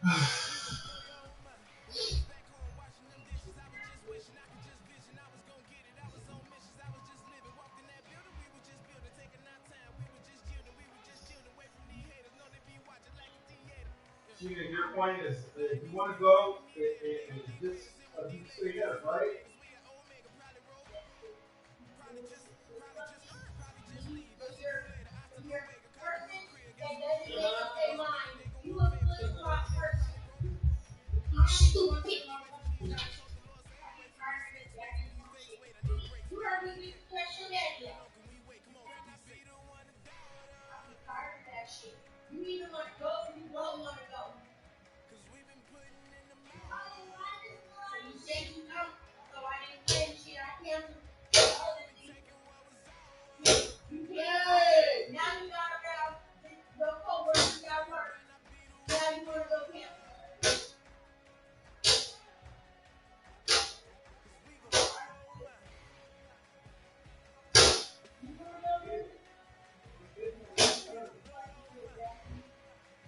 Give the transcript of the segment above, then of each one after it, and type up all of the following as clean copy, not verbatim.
See, your point is, if you want to go, just you stay up, right?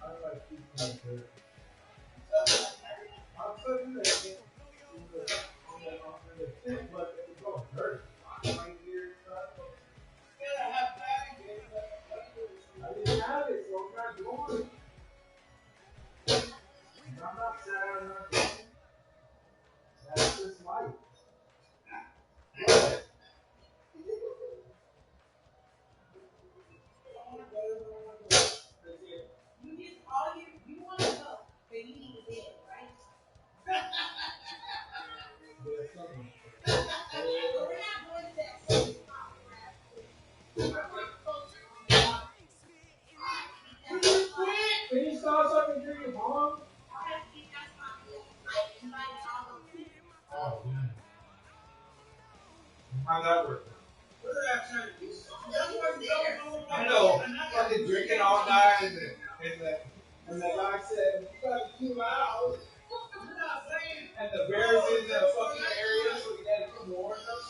I like people like that. I'll tell you that. On the tip, but it was all dirt. Right here, stuff. I didn't have it, so I'm not doing it. I'm not sad. That's just life. There's something. Can you start something to your mom? Oh, man. How's that work? I know. Fucking drinking all night, and the guy said, "You got 2 hours." And the bears in the fucking area, so we had to come warn them.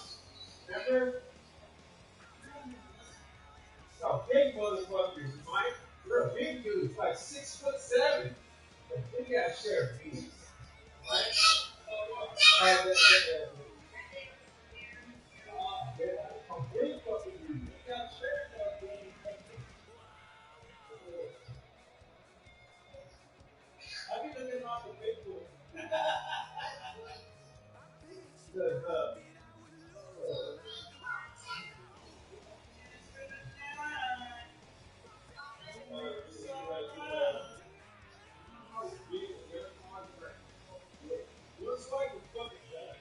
Remember? No, big motherfuckers, Mike. You're a big dude. It's like 6'7". A big ass sheriff. Right? And a big fucking dude. I be looking off the big boy. The looks like a fucking guy.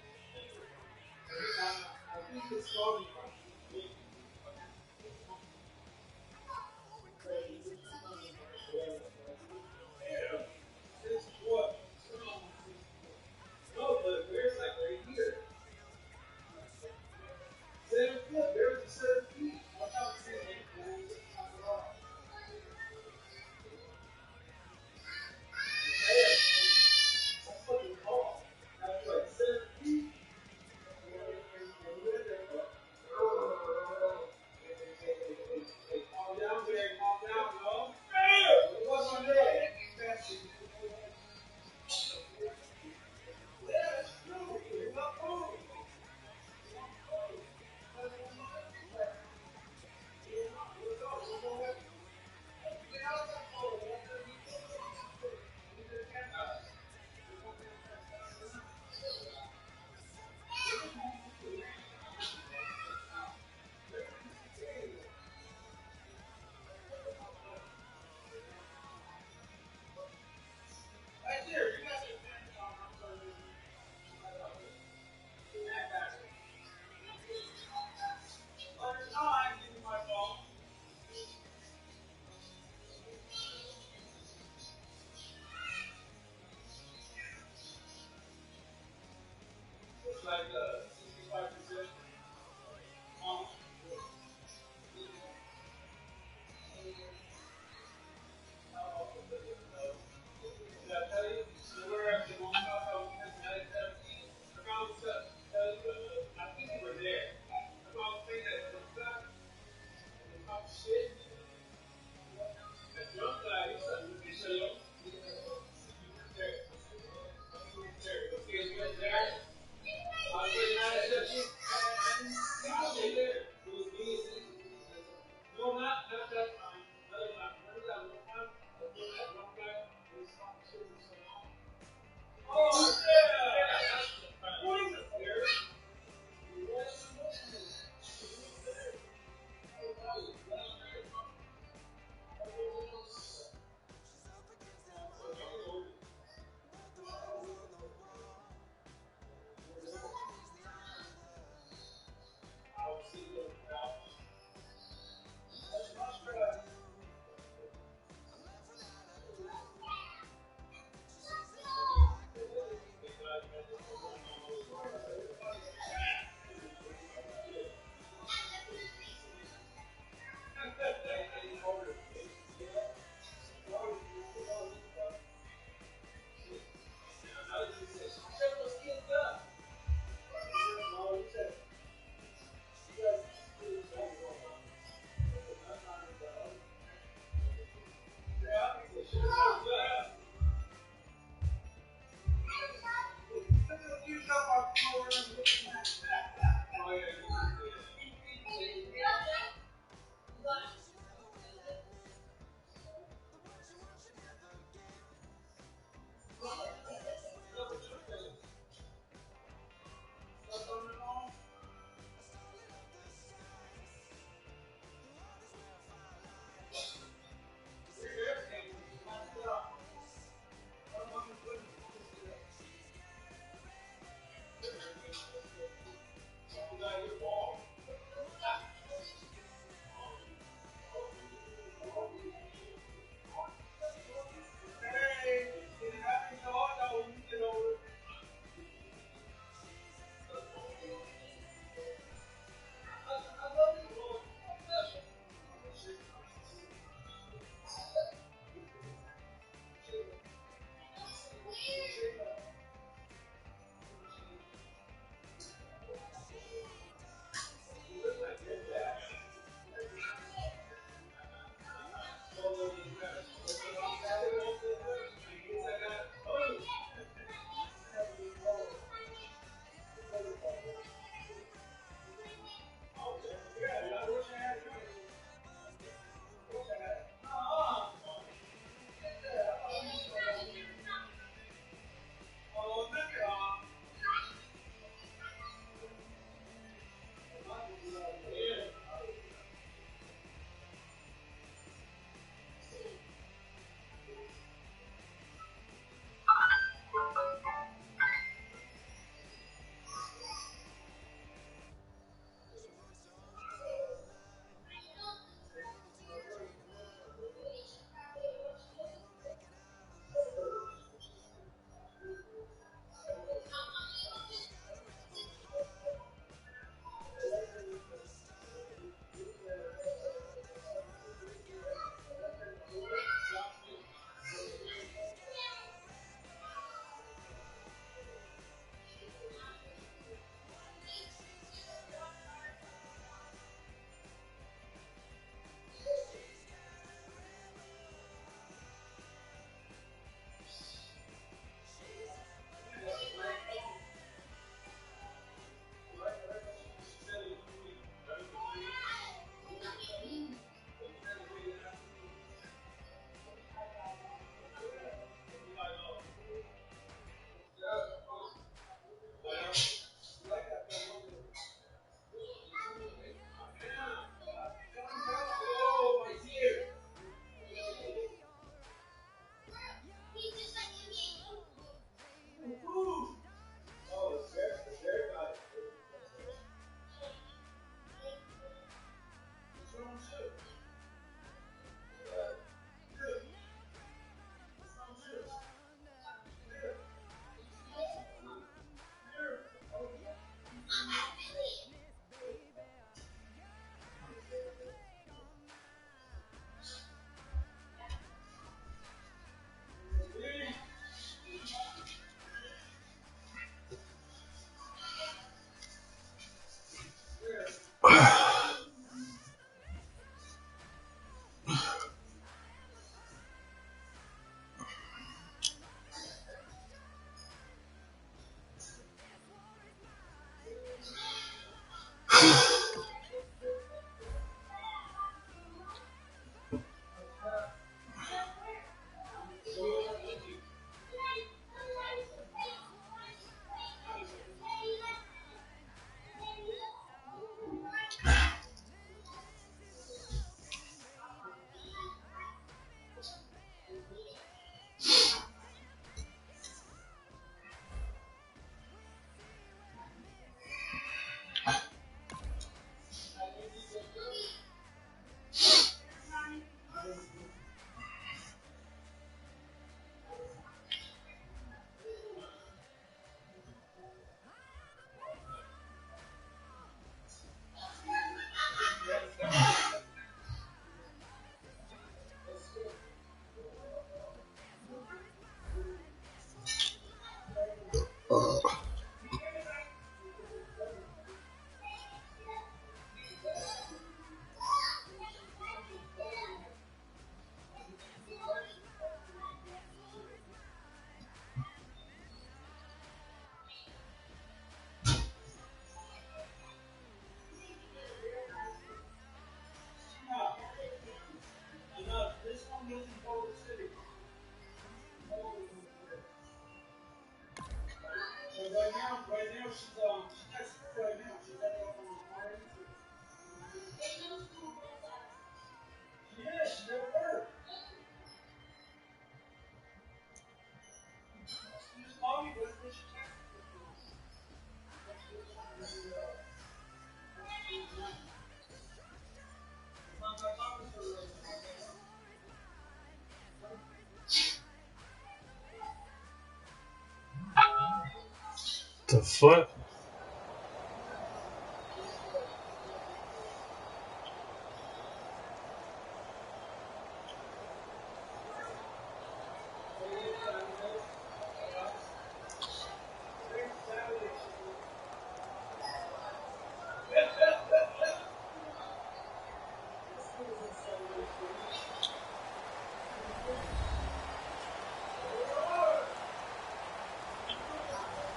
the fuck?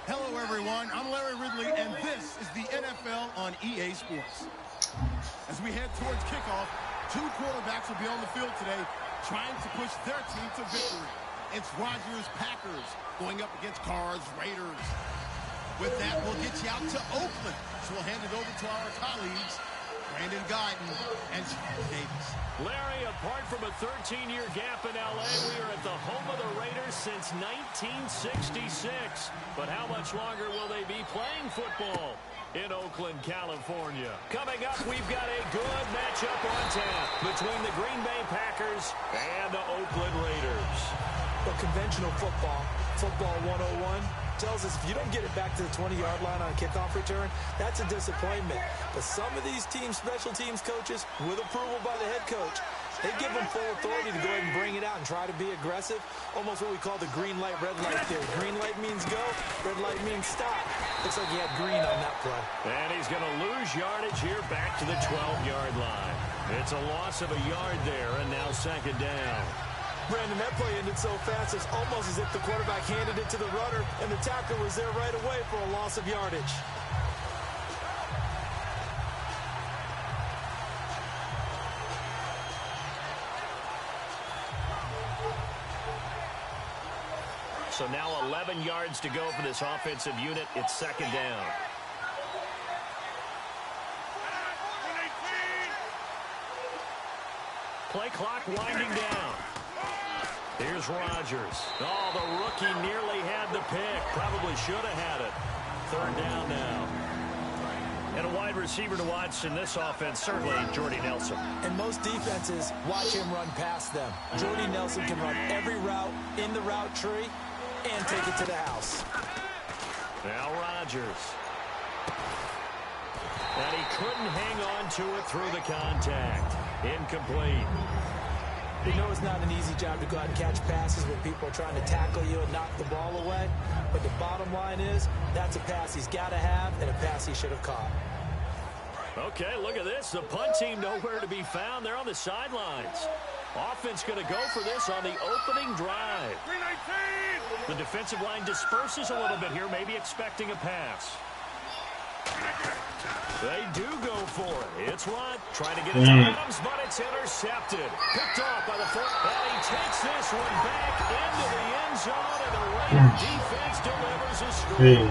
Hello, everyone. I'm Larry Ridley, and this is the NFL on EA Sports. As we head towards kickoff, two quarterbacks will be on the field today trying to push their team to victory. It's Rodgers, Packers, going up against Cards, Raiders. With that, we'll get you out to Oakland. So we'll hand it over to our colleagues, Brandon Guyton and Charles Davis. Larry, apart from a 13-year gap in L.A., we are at the home of the Raiders since 1966. But how much longer will they be playing football in Oakland, California? Coming up, we've got a good matchup on tap between the Green Bay Packers and the Oakland Raiders. But conventional football, football 101, tells us if you don't get it back to the 20-yard line on a kickoff return, that's a disappointment. But some of these teams, special teams coaches, with approval by the head coach, they give them full authority to go ahead and bring it out and try to be aggressive. Almost what we call the green light, red light theory. Green light means go, red light means stop. Looks like he had green on that play. And he's going to lose yardage here back to the 12-yard line. It's a loss of a yard there, and now second down. Brandon, that play ended so fast, it's almost as if the quarterback handed it to the runner, and the tackler was there right away for a loss of yardage. So now 11 yards to go for this offensive unit. It's second down. Play clock winding down. Here's Rodgers. Oh, the rookie nearly had the pick. Probably should have had it. Third down now. And a wide receiver to watch in this offense, certainly Jordy Nelson. And most defenses watch him run past them. Jordy Nelson can run every route in the route tree and take it to the house. Now Rodgers. And he couldn't hang on to it through the contact. Incomplete. You know it's not an easy job to go out and catch passes when people are trying to tackle you and knock the ball away. But the bottom line is, that's a pass he's got to have and a pass he should have caught. Okay, look at this. The punt team nowhere to be found. They're on the sidelines. Offense going to go for this on the opening drive. The defensive line disperses a little bit here, maybe expecting a pass. They do go for it. It's Rod trying to get it to Adams, but it's intercepted. Picked off by the foot. And he takes this one back into the end zone, and the Raider defense delivers a score.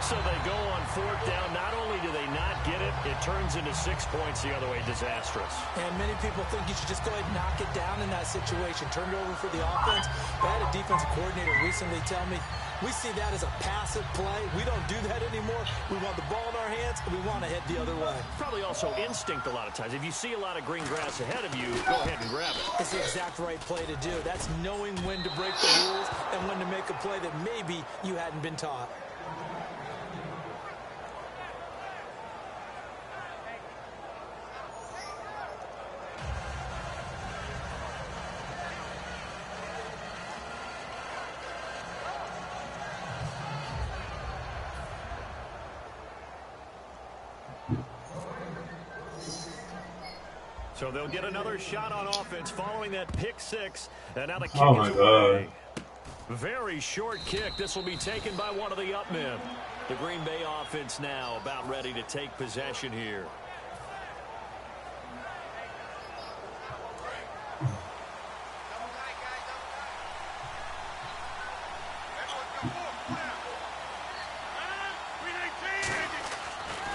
So they go on fourth down. Not only do they not get it, it turns into 6 points the other way. Disastrous. And many people think you should just go ahead and knock it down in that situation. Turn it over for the offense. I had a defensive coordinator recently tell me, we see that as a passive play. We don't do that anymore. We want the ball in our hands, and we want to head the other way. Probably also instinct a lot of times. If you see a lot of green grass ahead of you, go ahead and grab it. It's the exact right play to do. That's knowing when to break the rules and when to make a play that maybe you hadn't been taught. So they'll get another shot on offense following that pick six. And now the kick is God. away. Very short kick. This will be taken by one of the up men. The Green Bay offense now about ready to take possession here.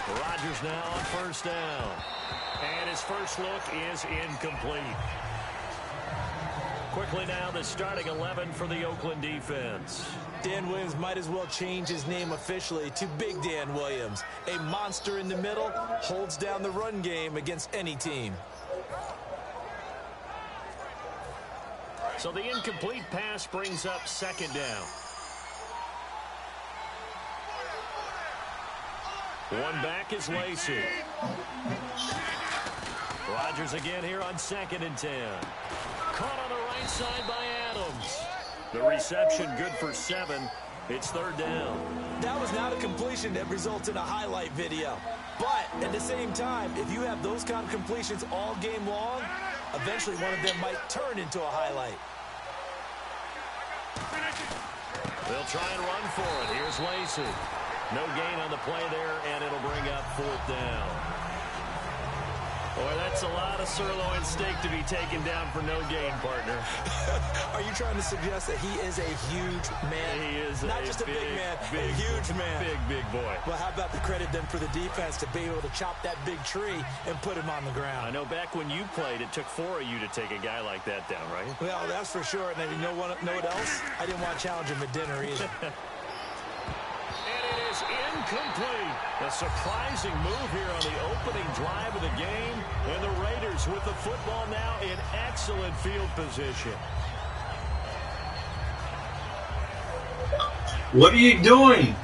Rodgers now on first down. And his first look is incomplete. Quickly now, the starting 11 for the Oakland defense. Dan Williams might as well change his name officially to Big Dan Williams. A monster in the middle, holds down the run game against any team. So the incomplete pass brings up second down. One back is Lacey. Rodgers again here on 2nd and 10. Caught on the right side by Adams. The reception good for 7. It's 3rd down. That was not a completion that results in a highlight video. But at the same time, if you have those kind of completions all game long, eventually one of them might turn into a highlight. They'll try and run for it. Here's Lacey. No gain on the play there, and it'll bring up 4th down. Boy, that's a lot of sirloin steak to be taken down for no gain, partner. Are you trying to suggest that he is a huge man? He is not just a big man, big, a huge man. Big boy. Well, how about the credit then for the defense to be able to chop that big tree and put him on the ground? I know back when you played, it took 4 of you to take a guy like that down, right? Well, that's for sure. And then you know what else? I didn't want to challenge him at dinner either. And it is incomplete. A surprising move here on the opening drive of the game. And the Raiders with the football now in excellent field position. What are you doing?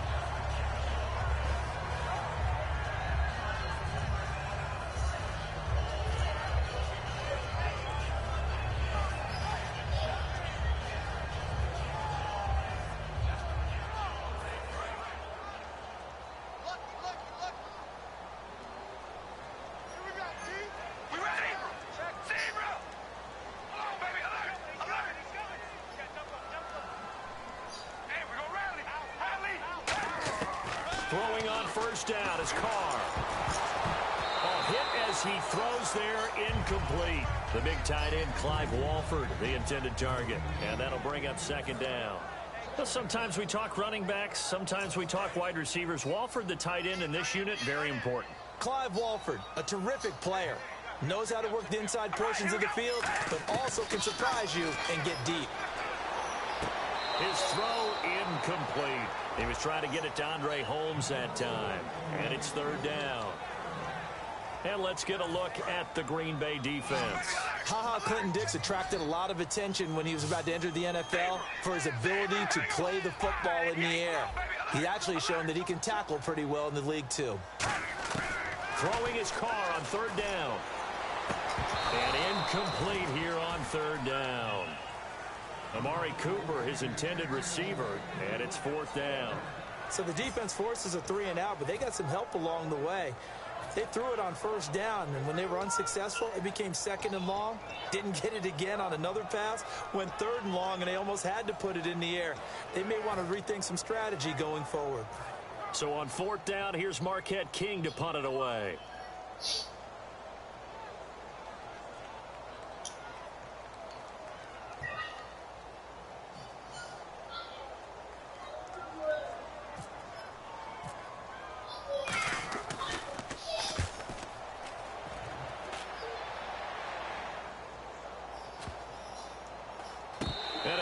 Throwing on 1st down is Carr. Hit as he throws there, incomplete. The big tight end, Clive Walford, the intended target. And that'll bring up 2nd down. Well, sometimes we talk running backs, sometimes we talk wide receivers. Walford, the tight end in this unit, very important. Clive Walford, a terrific player. Knows how to work the inside portions of the field, but also can surprise you and get deep. His throw incomplete. He was trying to get it to Andre Holmes that time. And it's 3rd down. And let's get a look at the Green Bay defense. Ha-Ha Clinton-Dix attracted a lot of attention when he was about to enter the NFL for his ability to play the football in the air. He's actually shown that he can tackle pretty well in the league, too. Throwing his Carr on 3rd down. And incomplete here on 3rd down. Amari Cooper, his intended receiver, and it's 4th down. So the defense forces a 3 and out, but they got some help along the way. They threw it on 1st down, and when they were unsuccessful, it became 2nd and long. Didn't get it again on another pass. Went 3rd and long, and they almost had to put it in the air. They may want to rethink some strategy going forward. So on 4th down, here's Marquette King to punt it away.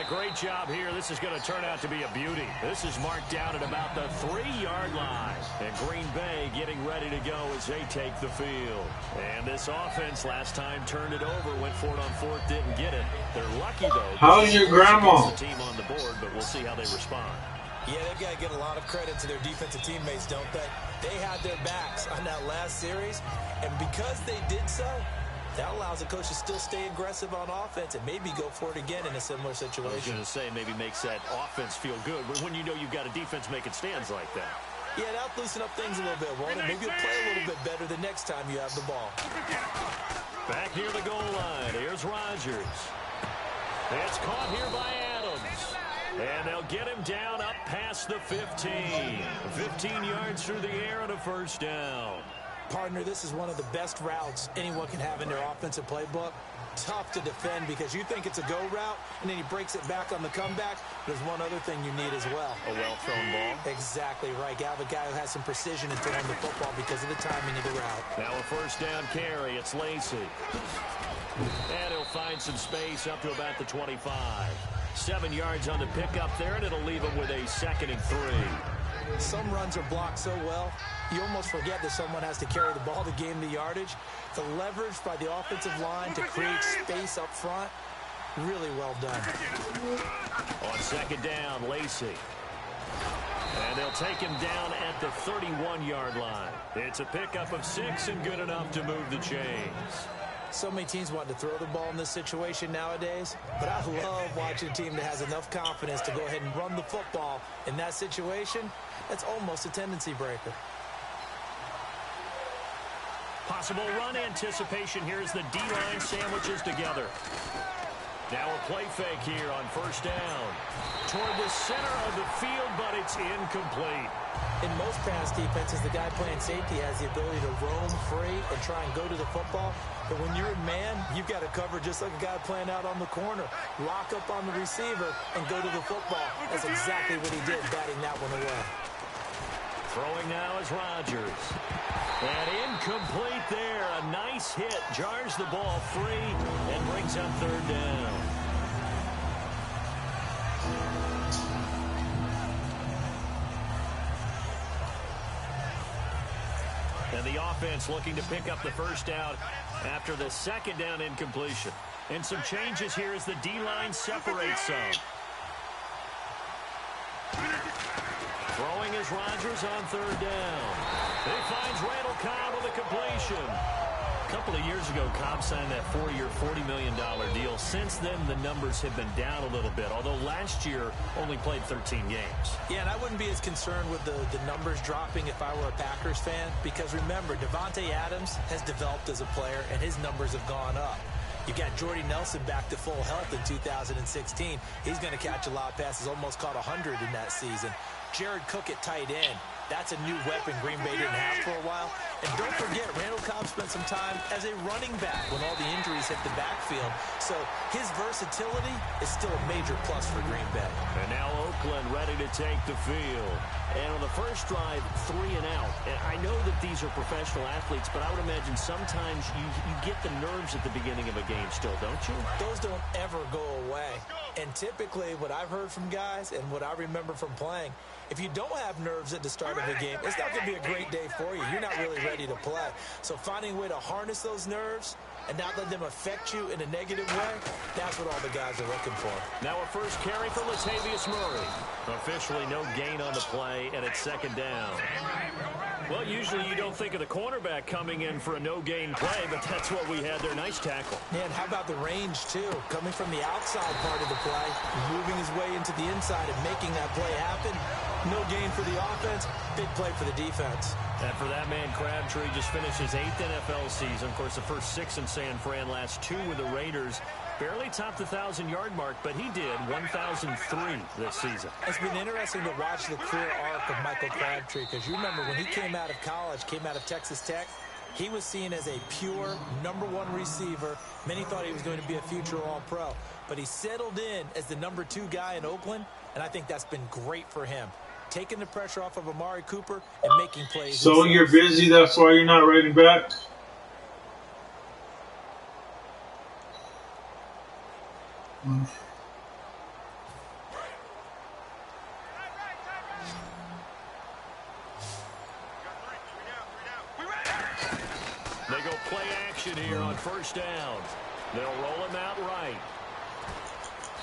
Great job here. This is going to turn out to be a beauty. This is marked down at about the 3-yard line. And Green Bay getting ready to go as they take the field. And this offense last time turned it over, went for it on 4th, didn't get it. They're lucky, though. How's your grandma? The team on the board, but we'll see how they respond. Yeah, they've got to give a lot of credit to their defensive teammates, don't they? They had their backs on that last series, and because they did so, that allows the coach to still stay aggressive on offense and maybe go for it again in a similar situation. I was going to say maybe makes that offense feel good, but when you know you've got a defense making stands like that. Yeah, that'll loosen up things a little bit, won't it? Maybe you'll play a little bit better the next time you have the ball. Back near the goal line, here's Rodgers. It's caught here by Adams. And they'll get him down up past the 15. 15 yards through the air and a 1st down. Partner, this is one of the best routes anyone can have in their offensive playbook. Tough to defend because you think it's a go route, and then he breaks it back on the comeback. There's one other thing you need as well. A well-thrown ball. Exactly right. You have a guy who has some precision in throwing the football because of the timing of the route. Now a 1st down carry. It's Lacey. And he'll find some space up to about the 25. 7 yards on the pickup there, and it'll leave him with a 2nd and 3. Some runs are blocked so well, you almost forget that someone has to carry the ball to gain the yardage. The leverage by the offensive line to create space up front, really well done. On 2nd down, Lacey. And they'll take him down at the 31-yard line. It's a pickup of 6 and good enough to move the chains. So many teams want to throw the ball in this situation nowadays, but I love watching a team that has enough confidence to go ahead and run the football in that situation. That's almost a tendency breaker. Possible run anticipation here as the D-line sandwiches together. Now a play fake here on first down. Toward the center of the field, but it's incomplete. In most pass defenses, the guy playing safety has the ability to roam free and try and go to the football. But when you're in man, you've got to cover just like a guy playing out on the corner. Lock up on the receiver and go to the football. That's exactly what he did, batting that one away. Throwing now is Rodgers. And incomplete there. A nice hit. Jars the ball free and brings up third down. And the offense looking to pick up the first down after the second down incompletion. And some changes here as the D-line separates some. Throwing is Rodgers on third down. He finds Randall Cobb with a completion. A couple of years ago, Cobb signed that 4-year, $40 million deal. Since then, the numbers have been down a little bit, although last year only played 13 games. Yeah, and I wouldn't be as concerned with the numbers dropping if I were a Packers fan, because remember, Devontae Adams has developed as a player, and his numbers have gone up. You got Jordy Nelson back to full health in 2016. He's going to catch a lot of passes, almost caught 100 in that season. Jared Cook at tight end. That's a new weapon Green Bay didn't have for a while. And don't forget, Randall Cobb spent some time as a running back when all the injuries hit the backfield. So his versatility is still a major plus for Green Bay. And now Oakland ready to take the field. And on the first drive, 3 and out. And I know that these are professional athletes, but I would imagine sometimes you get the nerves at the beginning of a game still, don't you? Those don't ever go away. And typically what I've heard from guys and what I remember from playing, if you don't have nerves at the start of a game, it's not going to be a great day for you. You're not really ready to play. So finding a way to harness those nerves and not let them affect you in a negative way, that's what all the guys are looking for. Now a first carry for Latavius Murray. Officially no gain on the play, and it's second down. Well, usually you don't think of the cornerback coming in for a no-gain play, but that's what we had there. Nice tackle. Yeah, and how about the range, too? Coming from the outside part of the play, moving his way into the inside and making that play happen. No gain for the offense, big play for the defense. And for that man, Crabtree just finished his 8th NFL season. Of course, the first 6 in San Fran, last 2 with the Raiders. Barely topped the 1,000-yard mark, but he did 1,003 this season. It's been interesting to watch the career arc of Michael Crabtree, because you remember when he came out of college, came out of Texas Tech, he was seen as a pure #1 receiver. Many thought he was going to be a future All-Pro, but he settled in as the #2 guy in Oakland, and I think that's been great for him. Taking the pressure off of Amari Cooper and making plays. So you're busy, that's why you're not writing back? They go play action here on first down. They'll roll him out right.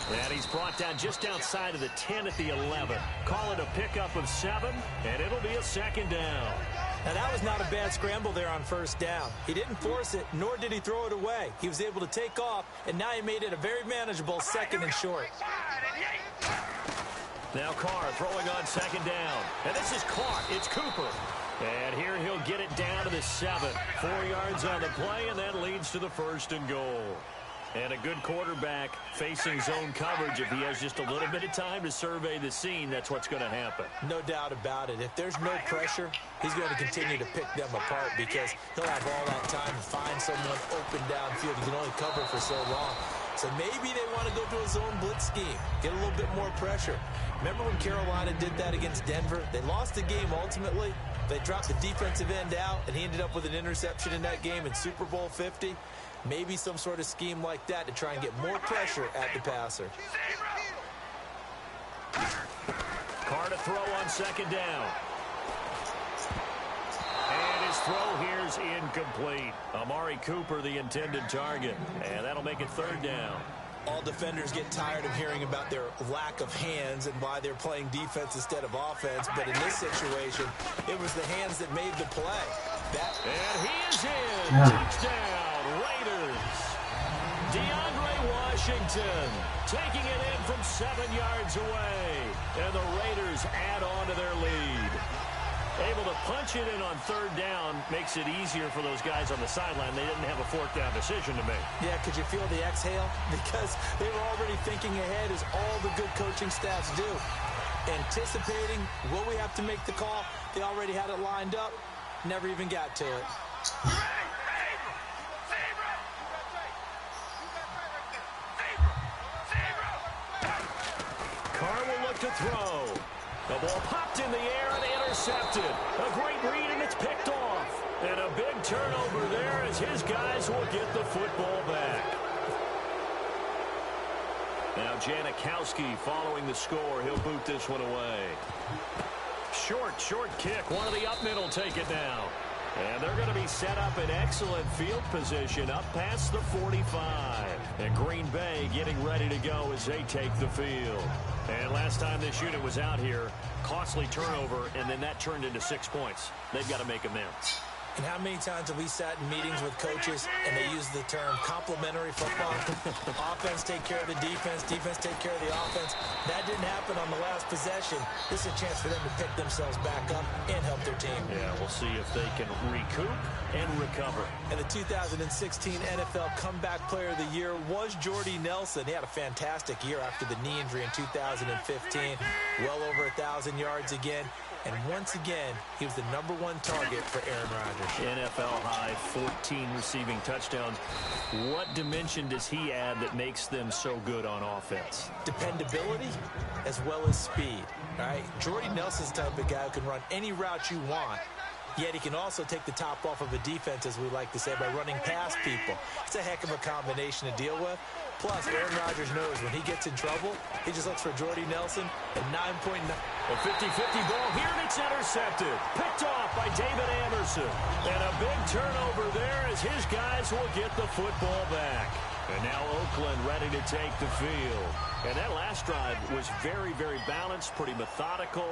And he's brought down just outside of the 10 at the 11. Call it a pickup of 7, and it'll be a second down. Now, that was not a bad scramble there on first down. He didn't force it, nor did he throw it away. He was able to take off, and now he made it a very manageable 2nd and short. Now Carr throwing on second down. And this is caught. It's Cooper. And here he'll get it down to the 7. 4 yards on the play, and that leads to the 1st and goal. And a good quarterback facing zone coverage. If he has just a little bit of time to survey the scene, that's what's going to happen. No doubt about it. If there's no pressure, he's going to continue to pick them apart, because he'll have all that time to find someone open downfield. He can only cover for so long. So maybe they want to go to a zone blitz scheme, get a little bit more pressure. Remember when Carolina did that against Denver? They lost the game ultimately. They dropped the defensive end out, and he ended up with an interception in that game in Super Bowl 50. Maybe some sort of scheme like that to try and get more pressure at the passer. Carr to throw on second down. And his throw here's incomplete. Amari Cooper, the intended target. And that'll make it 3rd down. All defenders get tired of hearing about their lack of hands and why they're playing defense instead of offense. But in this situation, it was the hands that made the play. And he is in. Touchdown, Raiders. DeAndre Washington taking it in from 7 yards away. And the Raiders add on to their lead. Able to punch it in on third down makes it easier for those guys on the sideline. They didn't have a fourth down decision to make. Yeah, could you feel the exhale? Because they were already thinking ahead, as all the good coaching staffs do. Anticipating, will we have to make the call? They already had it lined up. Never even got to it. Carr will look to throw. The ball popped in the air and intercepted. A great read, and it's picked off. And a big turnover there as his guys will get the football back. Now Janikowski following the score. He'll boot this one away. Short kick. One of the up mid will take it now. And they're going to be set up in excellent field position up past the 45. And Green Bay getting ready to go as they take the field. And last time this unit was out here, costly turnover, and then that turned into 6 points. They've got to make amends. And how many times have we sat in meetings with coaches and they use the term complementary football? Offense take care of the defense, defense take care of the offense. That didn't happen on the last possession. This is a chance for them to pick themselves back up and help their team. Yeah, we'll see if they can recoup and recover. And the 2016 NFL Comeback Player of the Year was Jordy Nelson. He had a fantastic year after the knee injury in 2015. Well over 1,000 yards again. And once again, he was the #1 target for Aaron Rodgers. NFL high, 14 receiving touchdowns. What dimension does he add that makes them so good on offense? Dependability as well as speed. All right, Jordy Nelson's the type of guy who can run any route you want. Yet he can also take the top off of a defense, as we like to say, by running past people. It's a heck of a combination to deal with. Plus, Aaron Rodgers knows when he gets in trouble, he just looks for Jordy Nelson at 9.9. A 50-50 ball here, and it's intercepted. Picked off by David Anderson. And a big turnover there as his guys will get the football back. And now Oakland ready to take the field. And that last drive was very, very balanced, pretty methodical.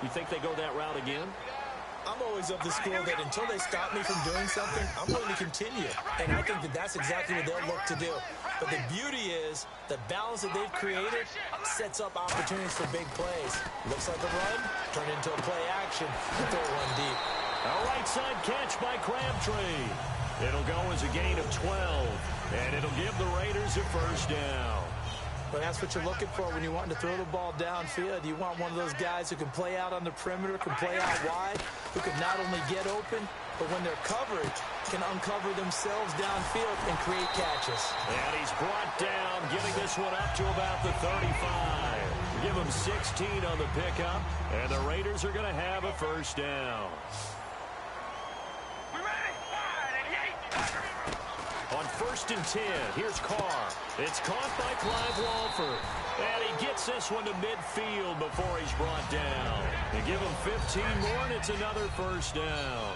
You think they go that route again? I'm always of the school that until they stop me from doing something, I'm willing to continue. And I think that that's exactly what they'll look to do. But the beauty is the balance that they've created sets up opportunities for big plays. Looks like a run, turn into a play action, and throw one deep. A right side catch by Crabtree. It'll go as a gain of 12, and it'll give the Raiders a first down. But that's what you're looking for when you want to throw the ball downfield. You want one of those guys who can play out on the perimeter, can play out wide, who can not only get open, but when they're covered, can uncover themselves downfield and create catches. And he's brought down, giving this one up to about the 35. Give him 16 on the pickup, and the Raiders are going to have a first down. On 1st and 10, here's Carr. It's caught by Clive Walford. And he gets this one to midfield before he's brought down. They give him 15 more, and it's another first down.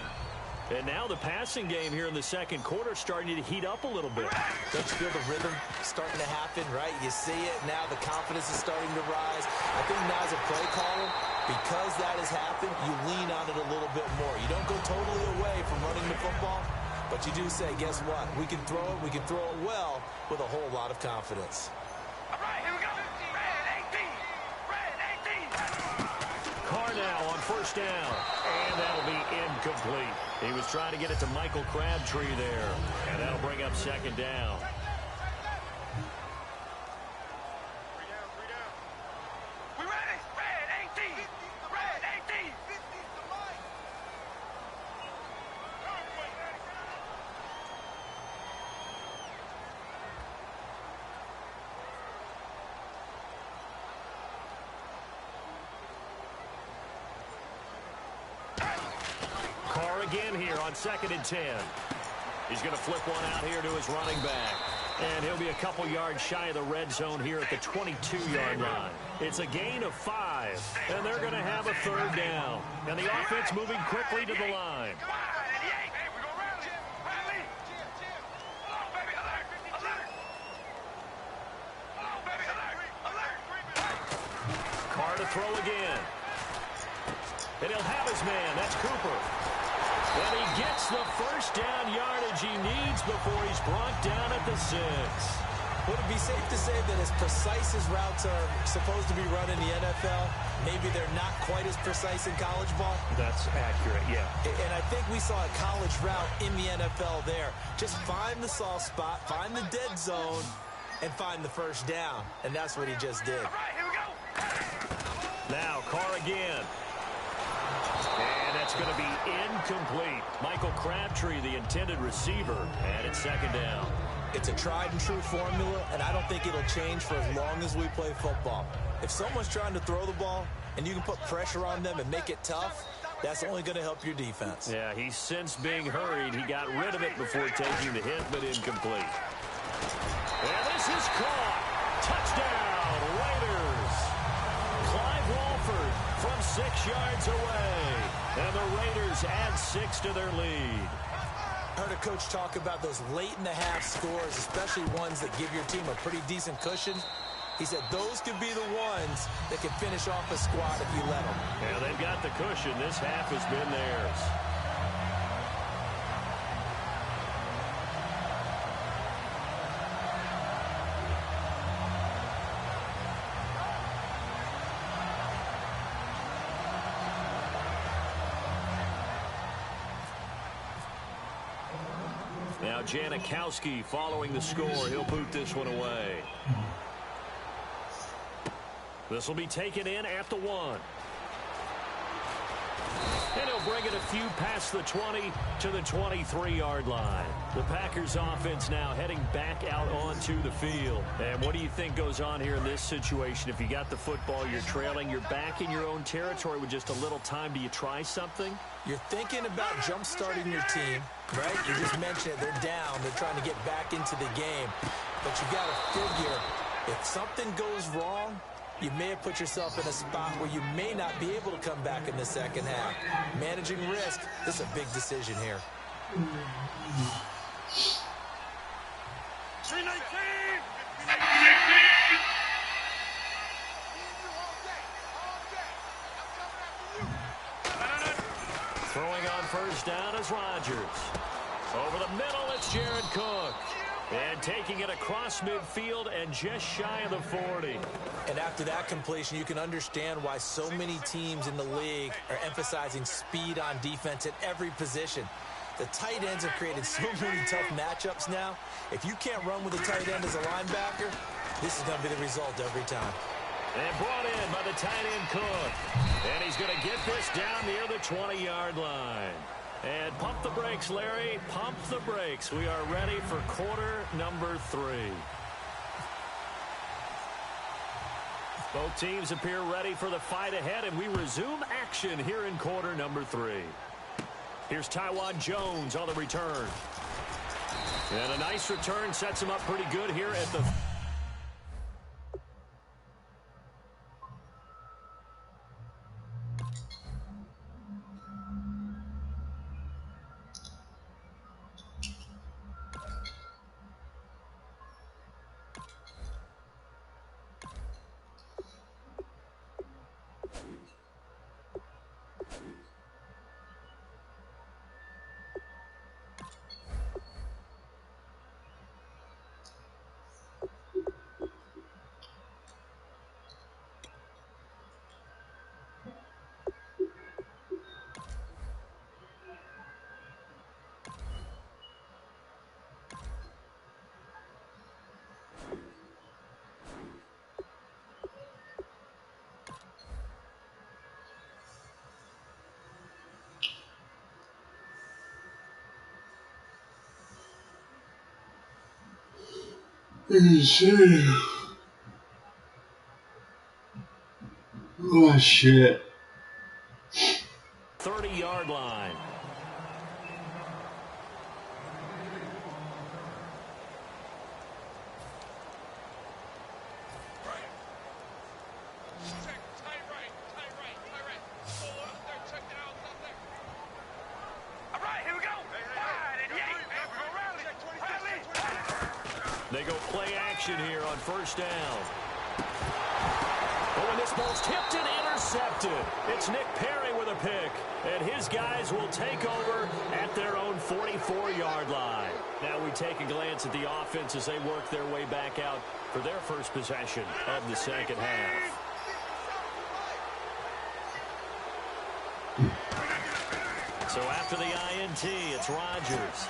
And now the passing game here in the second quarter starting to heat up a little bit. Don't you feel the rhythm starting to happen, right? You see it now. The confidence is starting to rise. I think now as a play caller, because that has happened, you lean on it a little bit more. You don't go totally away from running the football. But you do say, guess what? We can throw it well with a whole lot of confidence. All right, here we go. Red 18. Carr now on first down. And that'll be incomplete. He was trying to get it to Michael Crabtree there. And that'll bring up second down. We ready? Red 18. Red 18. Carr again here on 2nd and 10. He's going to flip one out here to his running back. And he'll be a couple yards shy of the red zone here at the 22-yard line. It's a gain of 5, and they're going to have a third down. And the offense moving quickly to the line. to throw again. And he'll have his man. That's Cooper. And he gets the first down yardage he needs before he's brought down at the 6. Would it be safe to say that as precise as routes are supposed to be run in the NFL, maybe they're not quite as precise in college ball? That's accurate, yeah. And I think we saw a college route in the NFL there. Just find the soft spot, find the dead zone, and find the first down. And that's what he just did. All right, here we go. Now, Carr again. And that's going to be incomplete. Michael Crabtree, the intended receiver, and it's second down. It's a tried-and-true formula, and I don't think it'll change for as long as we play football. If someone's trying to throw the ball and you can put pressure on them and make it tough, that's only going to help your defense. Yeah, he's since being hurried. He got rid of it before taking the hit, but incomplete. And this is caught. Touchdown, Raiders. Clive Walford from 6 yards away. And the Raiders add 6 to their lead. Heard a coach talk about those late-in-the-half scores, especially ones that give your team a pretty decent cushion. He said those could be the ones that can finish off a squad if you let them. Yeah, they've got the cushion. This half has been theirs. Now Janikowski following the score. He'll boot this one away. This will be taken in at the 1. And he'll bring it a few past the 20 to the 23-yard line. The Packers offense now heading back out onto the field. And what do you think goes on here in this situation? If you got the football, you're trailing, you're back in your own territory with just a little time. Do you try something? You're thinking about jump-starting your team, right? You just mentioned it. They're down. They're trying to get back into the game. But you got to figure if something goes wrong, you may have put yourself in a spot where you may not be able to come back in the second half. Managing risk, this is a big decision here. 319. Throwing on first down is Rodgers. Over the middle, it's Jared Cook. And taking it across midfield and just shy of the 40. And after that completion, you can understand why so many teams in the league are emphasizing speed on defense at every position. The tight ends have created so many tough matchups now. If you can't run with a tight end as a linebacker, this is going to be the result every time. And brought in by the tight end Cook. And he's going to get this down near the 20-yard line. And pump the brakes, Larry. Pump the brakes. We are ready for quarter number 3. Both teams appear ready for the fight ahead, and we resume action here in quarter number 3. Here's Taiwan Jones on the return. And a nice return sets him up pretty good here at the... Oh, shit. 30-yard line. They go play action here on first down. Oh, and this This ball's tipped and intercepted. It's Nick Perry with a pick. And his guys will take over at their own 44-yard line. Now we take a glance at the offense as they work their way back out for their first possession of the second half. So after the INT, it's Rodgers.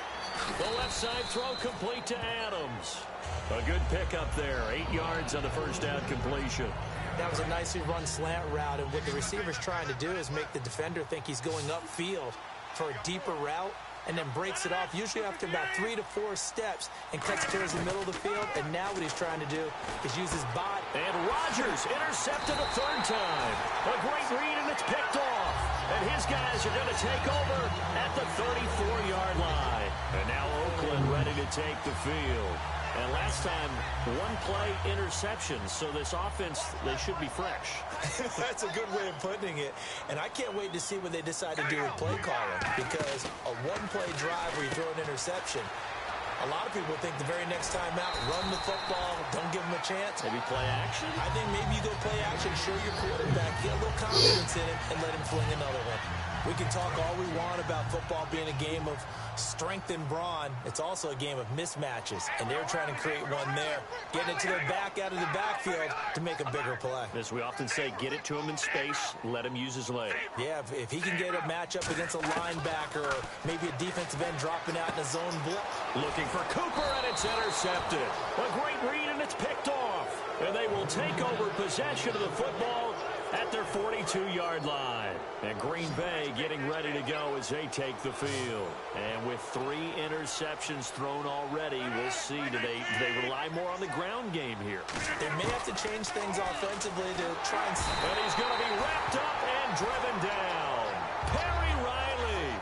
The left side throw complete to Adams. A good pickup there. 8 yards on the first down completion. That was a nicely run slant route, and what the receiver's trying to do is make the defender think he's going upfield for a deeper route, and then breaks it off, usually after about 3 to 4 steps, and cuts towards the middle of the field. And now what he's trying to do is use his body. And Rodgers intercepted a third time. A great read, and it's picked off. And his guys are going to take over at the 34-yard line. And now Oakland ready to take the field. And last time, one-play interception, so this offense, they should be fresh. That's a good way of putting it. And I can't wait to see what they decide to do with play calling, because a one-play drive where you throw an interception, a lot of people think the very next time out, run the football, don't give them a chance. Maybe play action? I think maybe you go play action, show your quarterback, get a little confidence in it, and let him fling another one. We can talk all we want about football being a game of strength and brawn. It's also a game of mismatches, and they're trying to create one there, getting it to their back out of the backfield to make a bigger play. As we often say, get it to him in space, let him use his leg. Yeah, if he can get a matchup against a linebacker or maybe a defensive end dropping out in a zone blitz. Looking for Cooper, and it's intercepted. A great read, and it's picked off. And they will take over possession of the football at their 42-yard line. And Green Bay getting ready to go as they take the field. And with 3 interceptions thrown already, we'll see, do they rely more on the ground game here? They may have to change things offensively to try and... And he's going to be wrapped up and driven down. Perry Riley